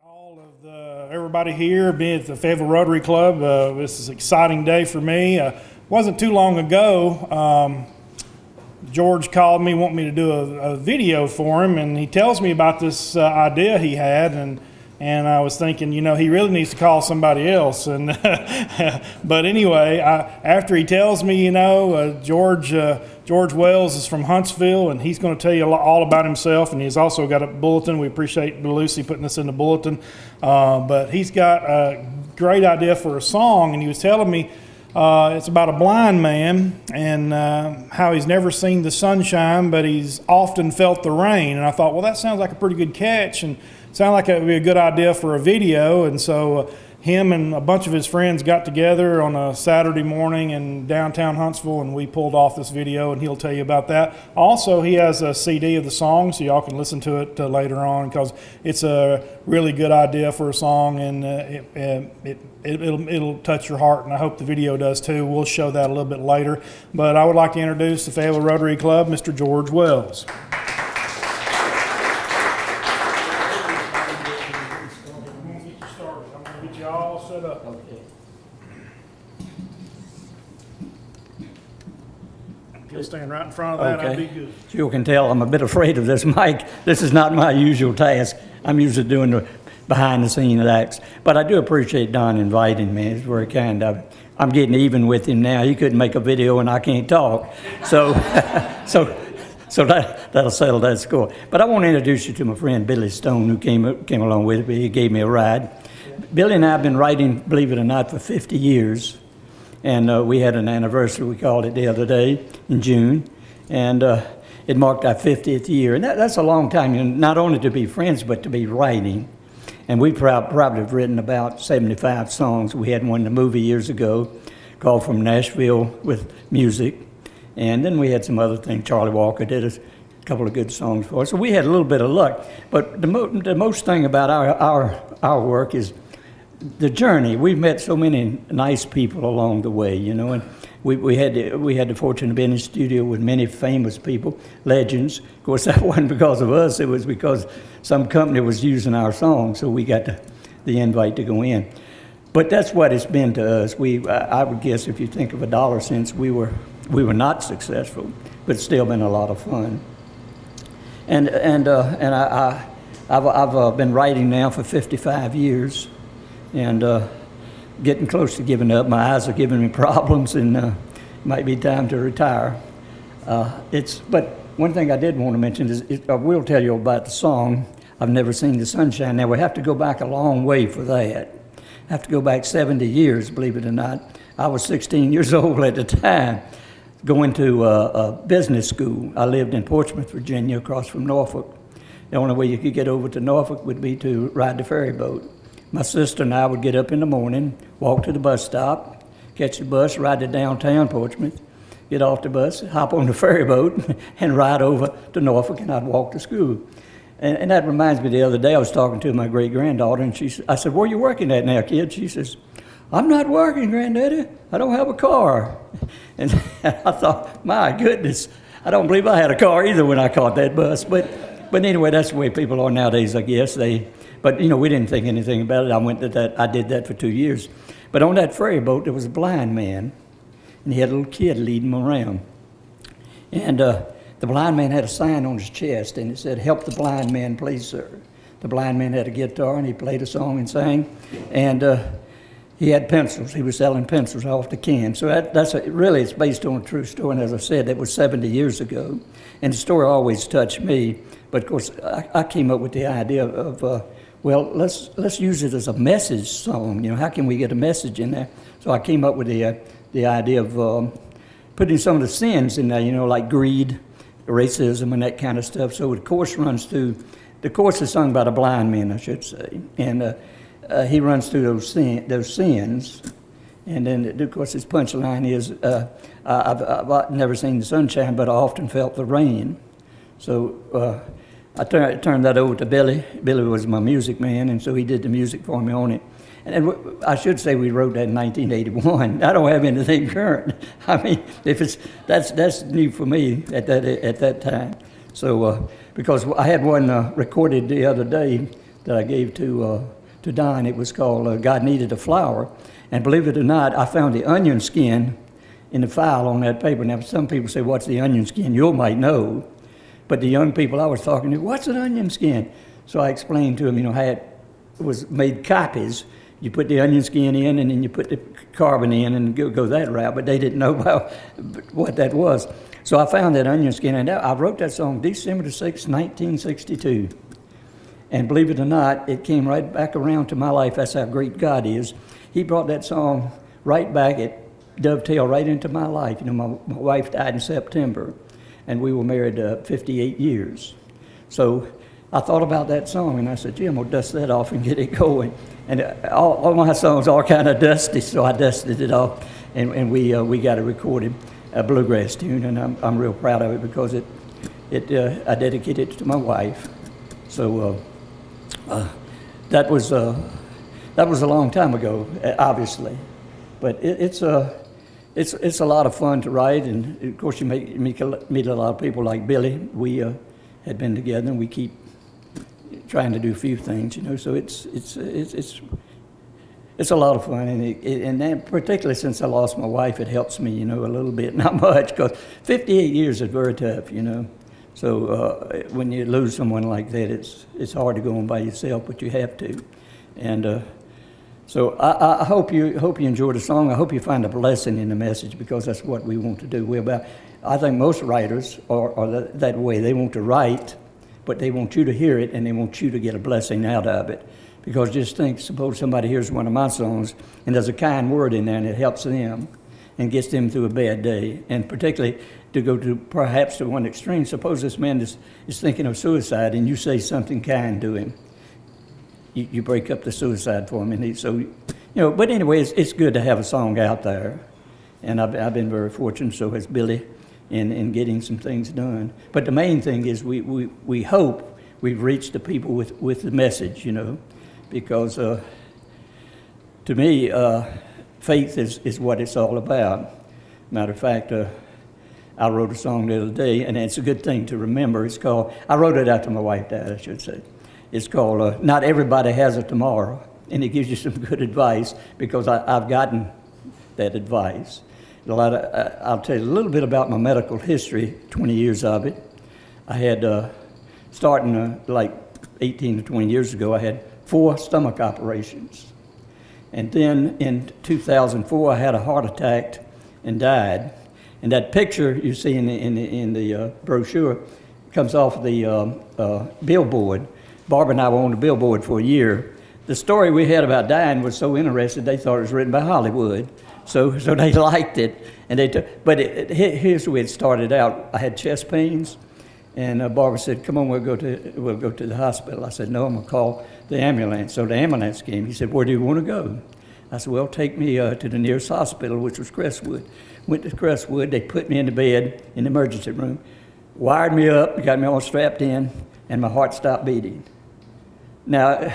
All of everybody here, being at the Fayetteville Rotary Club, this is an exciting day for me. Wasn't too long ago, George called me, wanting me to do a video for him, and he tells me about this idea he had, and I was thinking, he really needs to call somebody else. And but anyway, after he tells me, George Wells is from Huntsville, and he's going to tell you all about himself, and he's also got a bulletin. We appreciate Lucy putting this in the bulletin. But he's got a great idea for a song, and he was telling me it's about a blind man and how he's never seen the sunshine, but he's often felt the rain. And I thought, well, that sounds like a pretty good catch, and sounded like it would be a good idea for a video. And so him and a bunch of his friends got together on a Saturday morning in downtown Huntsville, and we pulled off this video, and he'll tell you about that. Also, he has a CD of the song, so y'all can listen to it later on, because it's a really good idea for a song, and it'll touch your heart, and I hope the video does too. We'll show that a little bit later. But I would like to introduce the Fayetteville Rotary Club, Mr. George Wells. You'll stand right in front of that, okay. I'll be good. You can tell I'm a bit afraid of this mic. This is not my usual task. I'm usually doing the behind-the-scenes acts. But I do appreciate Don inviting me. It's very kind of him. I'm getting even with him now. He couldn't make a video and I can't talk. So, so that'll settle that score. But I want to introduce you to my friend Billy Stone, who came along with me. He gave me a ride. Billy and I have been writing, believe it or not, for 50 years. And we had an anniversary, we called it the other day, in June. And it marked our 50th year. And that's a long time, not only to be friends, but to be writing. And we probably have written about 75 songs. We had one in the movie years ago called From Nashville with music. And then we had some other things. Charlie Walker did a couple of good songs for us. So we had a little bit of luck. But the most thing about our work is the journey. We've met so many nice people along the way, and we had the fortune to be in the studio with many famous people, legends. Of course, that wasn't because of us. It was because some company was using our song, so we got the invite to go in. But that's what it's been to us. I would guess if you think of a dollar cents, we were not successful, but it's still been a lot of fun. And I've been writing now for 55 years. And getting close to giving up. My eyes are giving me problems, and might be time to retire. But one thing I did want to mention is I will tell you about the song, I've Never Seen the Sunshine. Now, we have to go back a long way for that. I have to go back 70 years, believe it or not. I was 16 years old at the time, going to a business school. I lived in Portsmouth, Virginia, across from Norfolk. The only way you could get over to Norfolk would be to ride the ferry boat. My sister and I would get up in the morning, walk to the bus stop, catch the bus, ride to downtown Portsmouth, get off the bus, hop on the ferry boat, and ride over to Norfolk, and I'd walk to school. And that reminds me, the other day I was talking to my great-granddaughter, and I said, "Where are you working at now, kid?" She says, "I'm not working, Granddaddy. I don't have a car." And I thought, my goodness, I don't believe I had a car either when I caught that bus. But anyway, that's the way people are nowadays, I guess. But, we didn't think anything about it. I did that for 2 years. But on that ferry boat, there was a blind man, and he had a little kid leading him around. And the blind man had a sign on his chest, and it said, "Help the blind man, please, sir." The blind man had a guitar, and he played a song and sang. And he had pencils. He was selling pencils off the can. So really, it's based on a true story. And as I said, that was 70 years ago. And the story always touched me. But, of course, I came up with the idea of well, let's use it as a message song. How can we get a message in there? So I came up with the idea of putting some of the sins in there, like greed, racism, and that kind of stuff. So the chorus runs through. The chorus is sung by the blind man, I should say, and he runs through those sins. And then, of course, his punchline is, "I've never seen the sunshine, but I often felt the rain." So I turned that over to Billy. Billy was my music man, and so he did the music for me on it. And I should say we wrote that in 1981. I don't have anything current. I mean, that's new for me at that time. So because I had one recorded the other day that I gave to Don. It was called God Needed a Flower. And believe it or not, I found the onion skin in the file on that paper. Now, some people say, what's the onion skin? You might know. But the young people I was talking to, what's an onion skin? So I explained to them, how it was made copies. You put the onion skin in, and then you put the carbon in and go that route. But they didn't know about what that was. So I found that onion skin, and I wrote that song December 6, 1962. And believe it or not, it came right back around to my life. That's how great God is. He brought that song right back. It dovetailed right into my life. My wife died in September, and we were married 58 years. So I thought about that song, and I said, gee, I'm going to dust that off and get it going. And all my songs are kind of dusty, so I dusted it off, and we got it recorded, a bluegrass tune, and I'm real proud of it because I dedicated it to my wife. So that was a long time ago, obviously, but it's a lot of fun to write, and of course you meet a lot of people like Billy. We had been together, and we keep trying to do a few things, So it's a lot of fun, and then particularly since I lost my wife, it helps me, a little bit, not much, because 58 years is very tough, So when you lose someone like that, it's hard to go on by yourself, but you have to, and. So I hope you enjoy the song. I hope you find a blessing in the message, because that's what we want to do. I think most writers are that way. They want to write, but they want you to hear it, and they want you to get a blessing out of it. Because just think, suppose somebody hears one of my songs, and there's a kind word in there, and it helps them and gets them through a bad day. And particularly to go to perhaps to one extreme, suppose this man is thinking of suicide, and you say something kind to him. You break up the suicide for him, and but anyway, it's good to have a song out there, and I've been very fortunate, so has Billy, in getting some things done. But the main thing is we hope we've reached the people with the message, because to me, faith is what it's all about. Matter of fact, I wrote a song the other day, and it's a good thing to remember. It's called, I wrote it after my wife died, I should say. It's called Not Everybody Has a Tomorrow, and it gives you some good advice, because I've gotten that advice. I'll tell you a little bit about my medical history, 20 years of it. I had, starting like 18 to 20 years ago, I had 4 stomach operations. And then in 2004, I had a heart attack and died. And that picture you see in the brochure comes off the billboard. Barbara and I were on the billboard for a year. The story we had about dying was so interesting, they thought it was written by Hollywood. So they liked it. And here's the way it started out. I had chest pains, and Barbara said, come on, we'll go to the hospital. I said, no, I'm going to call the ambulance. So the ambulance came. He said, where do you want to go? I said, well, take me to the nearest hospital, which was Crestwood. Went to Crestwood. They put me in the bed in the emergency room, wired me up, got me all strapped in, and my heart stopped beating. Now,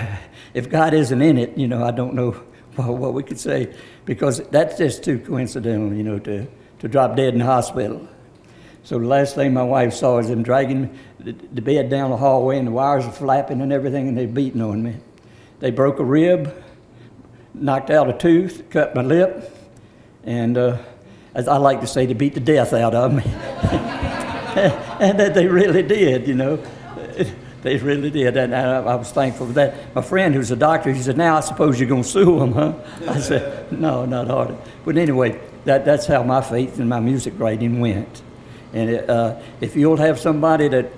if God isn't in it, I don't know what we could say, because that's just too coincidental, to drop dead in the hospital. So the last thing my wife saw is them dragging the bed down the hallway, and the wires are flapping and everything, and they're beating on me. They broke a rib, knocked out a tooth, cut my lip, and as I like to say, they beat the death out of me. And that they really did, They really did, and I was thankful for that. My friend, who's a doctor, he said, now I suppose you're going to sue them, huh? I said, no, not hardly. But anyway, that's how my faith and my music writing went. And if you'll have somebody that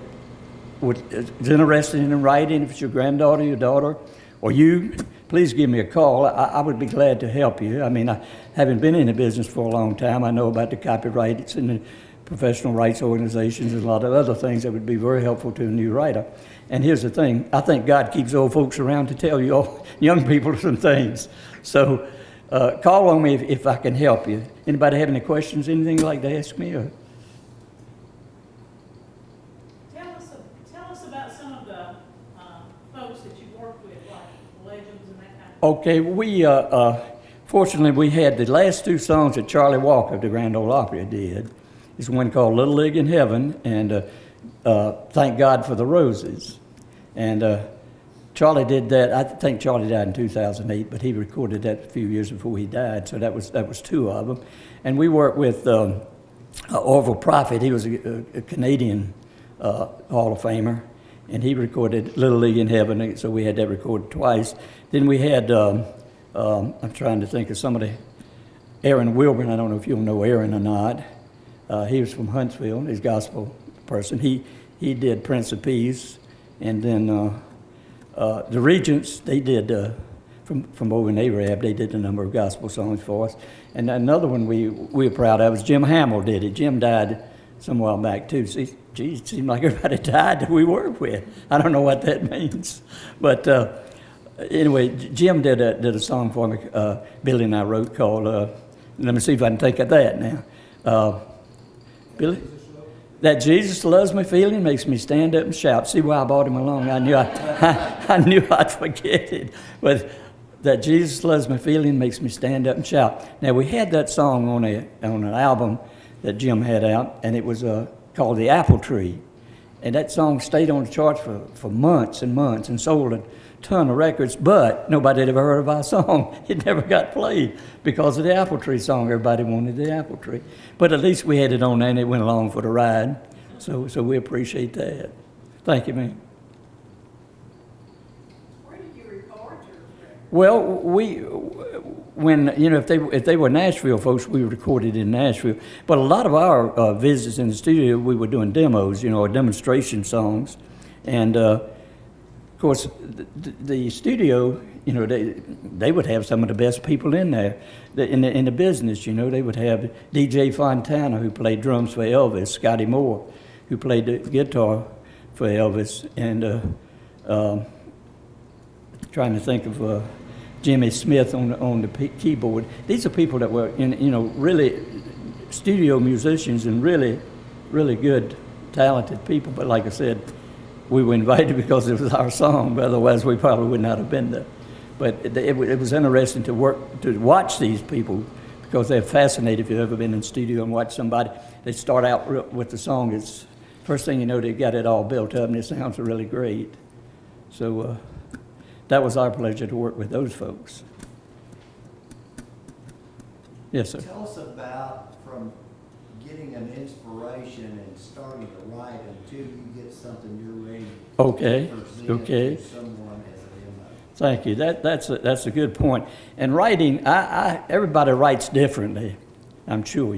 is interested in writing, if it's your granddaughter, your daughter, or you, please give me a call. I would be glad to help you. I mean, I haven't been in the business for a long time. I know about the copyrights and the professional rights organizations and a lot of other things that would be very helpful to a new writer. And here's the thing, I think God keeps old folks around to tell you all young people some things. So call on me if I can help you. Anybody have any questions, anything you'd like to ask me? Or? Tell us about some of the folks that you work with, like legends and that kind of thing. Okay, fortunately we had the last 2 songs that Charlie Walker of the Grand Ole Opry did. There's one called Little League in Heaven, and Thank God for the Roses. And Charlie did that. I think Charlie died in 2008, but he recorded that a few years before he died. So that was two of them. And we worked with Orval Profit. He was a Canadian Hall of Famer, and he recorded Little League in Heaven. So we had that recorded twice. Then we had I'm trying to think of somebody. Aaron Wilburn. I don't know if you'll know Aaron or not. He was from Huntsville. He's a gospel person. He did Prince of Peace, and then the Regents. They did from over in Arab. They did a number of gospel songs for us. And another one we were proud of was Jim Hamill did it. Jim died some while back too. See, geez, it seemed like everybody died that we worked with. I don't know what that means, but anyway, Jim did a song for me. Billy and I wrote called. Let me see if I can think of that now. Billy? That Jesus loves me feeling makes me stand up and shout. See why I brought him along? I knew I knew I'd forget it. But that Jesus loves me feeling makes me stand up and shout. Now we had that song on an album that Jim had out, and it was called The Apple Tree. And that song stayed on the charts for months and months and sold a ton of records, but nobody had ever heard of our song. It never got played because of the Apple Tree song. Everybody wanted the Apple Tree. But at least we had it on there and it went along for the ride. So we appreciate that. Thank you, man. Where did you record your record? Well, if they were Nashville folks, we recorded in Nashville. But a lot of our visits in the studio, we were doing demos, or demonstration songs. And of course, the studio, they would have some of the best people in there, in the business. They would have DJ Fontana, who played drums for Elvis, Scotty Moore, who played the guitar for Elvis, and trying to think of Jimmy Smith on the keyboard. These are people that were really studio musicians and really, really good, talented people. But like I said, we were invited because it was our song, but otherwise we probably would not have been there. But it was interesting to watch these people because they're fascinating. If you've ever been in the studio and watched somebody, they start out with the song. It's first thing you know, they got it all built up and it sounds really great. So that was our pleasure to work with those folks. Yes, sir. Tell us about from getting an inspiration and starting to write until you get something you're ready Okay. to present Okay. to someone as a demo. Thank you. That's a good point. And writing, everybody writes differently. I'm sure.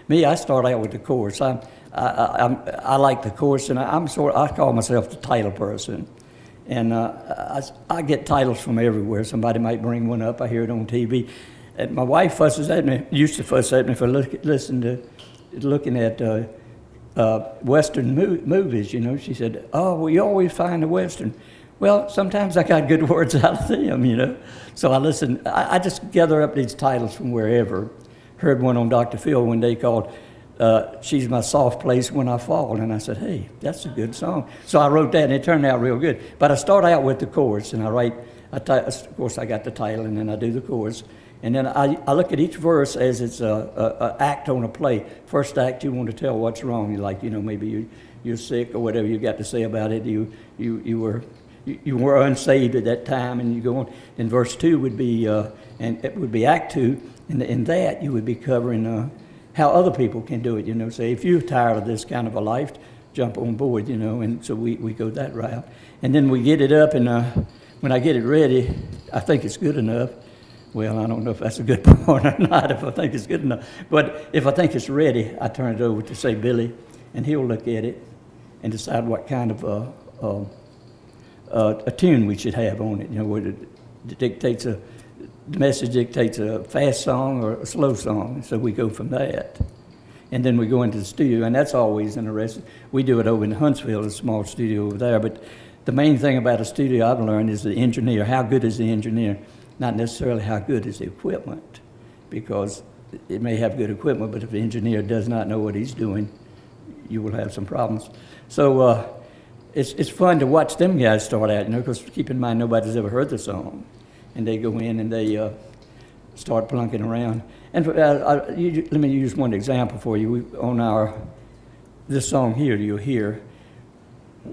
Me, I start out with the chorus. I like the chorus, and I call myself the title person. And I get titles from everywhere. Somebody might bring one up. I hear it on TV. And my wife used to fuss at me for looking at Western movies. She said, "Oh, well, you always find a Western." Well, sometimes I got good words out of them. So I listen. I just gather up these titles from wherever. Heard one on Dr. Phil one day called "She's My Soft Place When I Fall," and I said, "Hey, that's a good song." So I wrote that, and it turned out real good. But I start out with the chorus, and of course, I got the title, and then I do the chorus. And then I look at each verse as it's an act on a play. First act, you want to tell what's wrong. Maybe you're sick or whatever you got to say about it. You were unsaved at that time, and you go on. And verse 2 would be, and it would be act 2. And in that, you would be covering how other people can do it. Say, if you're tired of this kind of a life, jump on board, And so we go that route. And then we get it up, and when I get it ready, I think it's good enough. Well, I don't know if that's a good point or not, if I think it's good enough. But if I think it's ready, I turn it over to, say, Billy, and he'll look at it and decide what kind of a tune we should have on it. Whether the message dictates a fast song or a slow song. So we go from that. And then we go into the studio, and that's always interesting. We do it over in Huntsville, a small studio over there. But the main thing about a studio I've learned is the engineer. How good is the engineer? Not necessarily how good is the equipment, because it may have good equipment, but if the engineer does not know what he's doing, you will have some problems. So it's fun to watch them guys start out, because keep in mind, nobody's ever heard the song. And they go in and they start plunking around. And let me use one example for you. On this song here, you'll hear,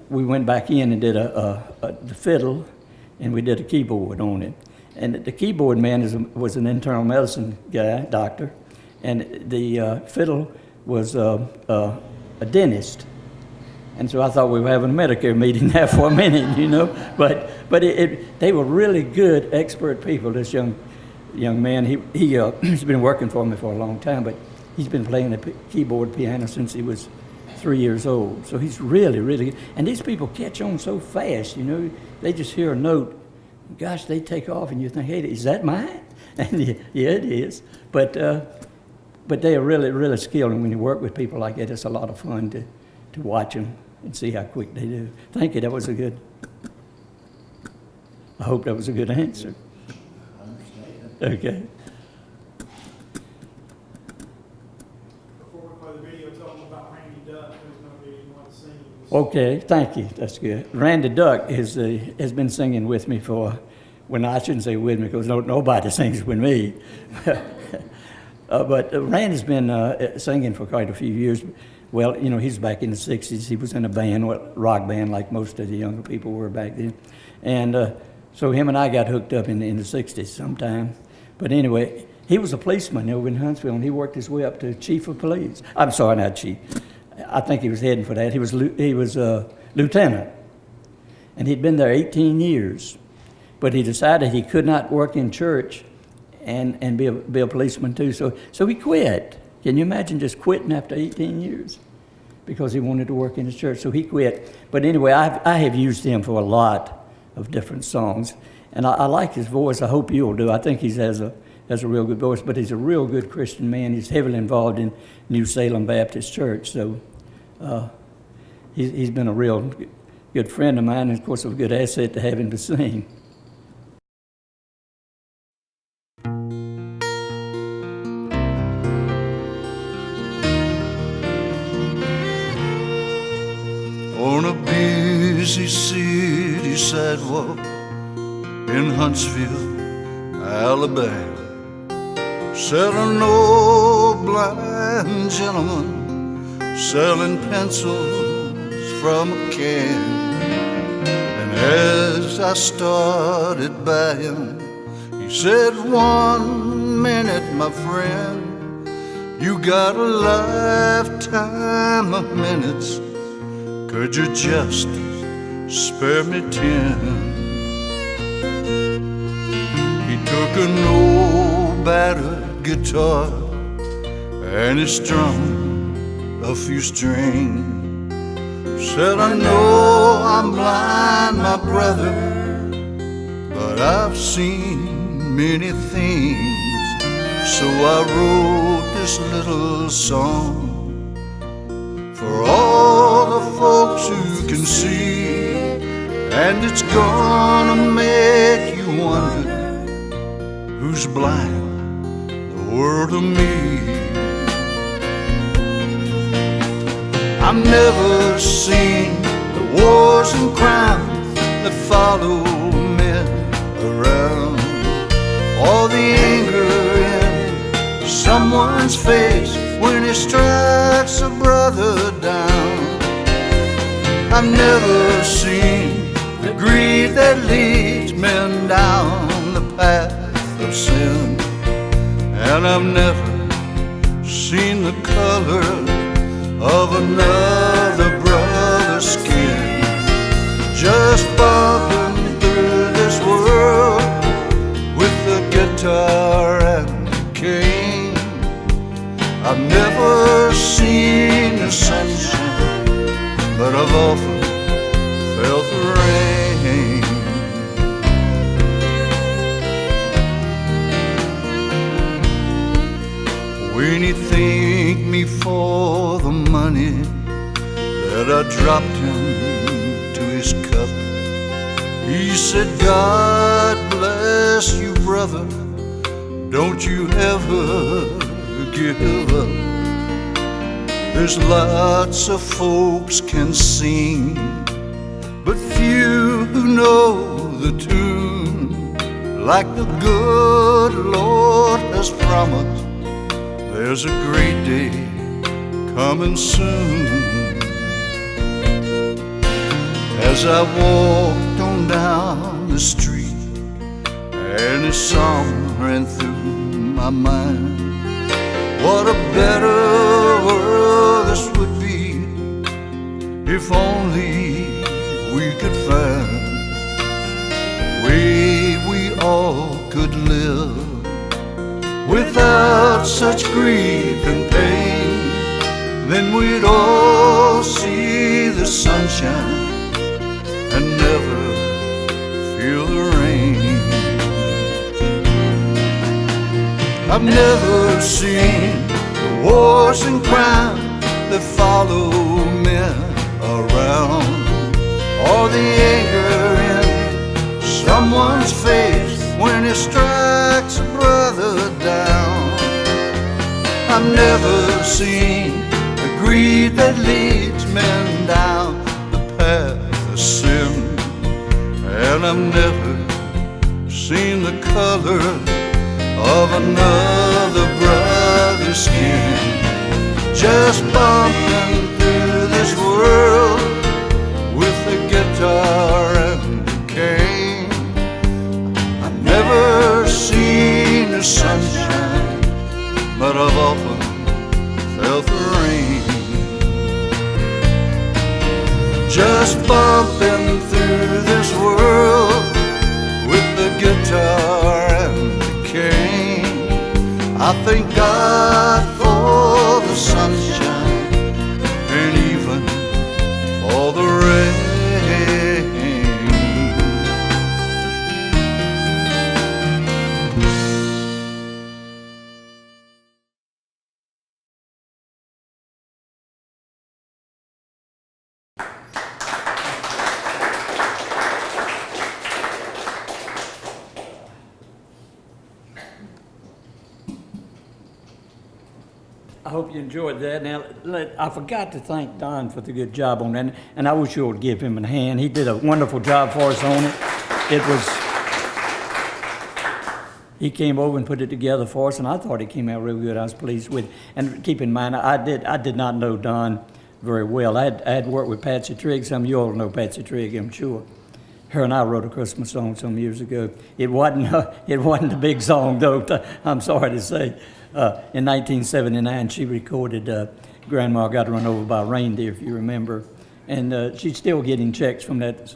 we went back in and did the fiddle, and we did a keyboard on it. And the keyboard man was an internal medicine guy, doctor, and the fiddle was a dentist. And so I thought we were having a Medicare meeting there for a minute, you know. But they were really good, expert people. This young man, he's been working for me for a long time, but he's been playing the keyboard piano since he was 3 years old. So he's really, really good. And these people catch on so fast, you know. They just hear a note, gosh, they take off, and you think, hey, is that mine? And yeah, it is. But they are really, really skilled, and when you work with people like that, it's a lot of fun to watch them and see how quick they do. Thank you. I hope that was a good answer. Okay. Before we play the video, tell them about Randy Duck, who's going to be one of the singers. Okay, thank you. That's good. Randy Duck has been singing with me I shouldn't say with me because nobody sings with me. But Randy's been singing for quite a few years. Well, you know, he's back in the 60s. He was in a band, rock band, like most of the younger people were back then. And so him and I got hooked up in the 60s sometime. But anyway, he was a policeman over in Huntsville, and he worked his way up to chief of police. I'm sorry, not chief. I think he was heading for that. He was lieutenant, and he'd been there 18 years. But he decided he could not work in church and be a policeman too. So he quit. Can you imagine just quitting after 18 years? Because he wanted to work in his church, so he quit. But anyway, I have used him for a lot of different songs, and I like his voice. I hope you'll do. I think he has a real good voice, but he's a real good Christian man. He's heavily involved in New Salem Baptist Church, so he's been a real good friend of mine, and of course a good asset to have him to sing. On a busy city sidewalk in Huntsville, Alabama, sat an old blind gentleman selling pencils from a can. And as I started by him, he said, "1 minute, my friend, you got a lifetime of minutes. Could you just spare me 10? He took an old battered guitar and he strummed a few strings. Said, "I know I'm blind, my brother, but I've seen many things. So I wrote this little song for all the folks who can see, and it's gonna make you wonder who's blind, the world or me. I've never seen the wars and crimes that follow men around, or the anger in someone's face when he strikes a brother down. I've never seen the greed that leads men down the path of sin, and I've never seen the color of another brother's skin. Just bumping through this world with the guitar and the cane. I've never seen the sunshine, but I've often felt the rain. When he thanked me for the money that I dropped into his cup, he said, "God bless you, brother, don't you ever give up. There's lots of folks can sing, but few who know the tune like the good Lord has promised. There's a great day coming soon." As I walked on down the street, and a song ran through my mind. What a better world this would be if only we could find a way we all could live without such grief and pain. Then we'd all see the sunshine and never feel the rain. I've never seen the wars and crime that follow men around, or the anger in someone's face when it strikes a brother down. I've never seen the greed that leads men down the path of sin, and I've never seen the color of another brother's skin. Just bumping through this world with the guitar and the cane. I've never seen the sunshine, but I've often felt the rain. Just bumping through this world with the guitar and the cane. I thank God for the sunshine and even for the rain. I hope you enjoyed that. Now, I forgot to thank Don for the good job on that, and I wish you would give him a hand. He did a wonderful job for us on it. He came over and put it together for us, and I thought it came out real good. I was pleased with it. And keep in mind, I did not know Don very well. I had worked with Patsy Trigg. Some of you all know Patsy Trigg, I'm sure. Her and I wrote a Christmas song some years ago. It wasn't a big song, though, I'm sorry to say. In 1979, she recorded Grandma Got Run Over by a Reindeer, if you remember. And she's still getting checks from that.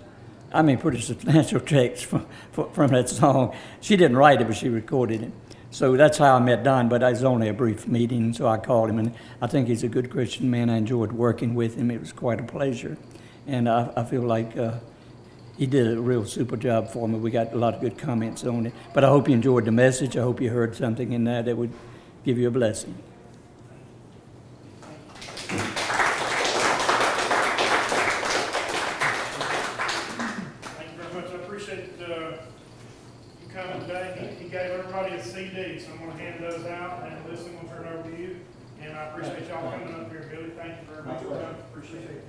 I mean, pretty substantial checks from that song. She didn't write it, but she recorded it. So that's how I met Don, but it was only a brief meeting, so I called him. And I think he's a good Christian man. I enjoyed working with him. It was quite a pleasure. And I feel like he did a real super job for me. We got a lot of good comments on it. But I hope you enjoyed the message. I hope you heard something in there that would give you a blessing. Thank you very much. I appreciate you coming today. He gave everybody a CD, so I'm going to hand those out, and this one will turn over to you. And I appreciate y'all coming up here, Billy. Thank you very much. Appreciate it.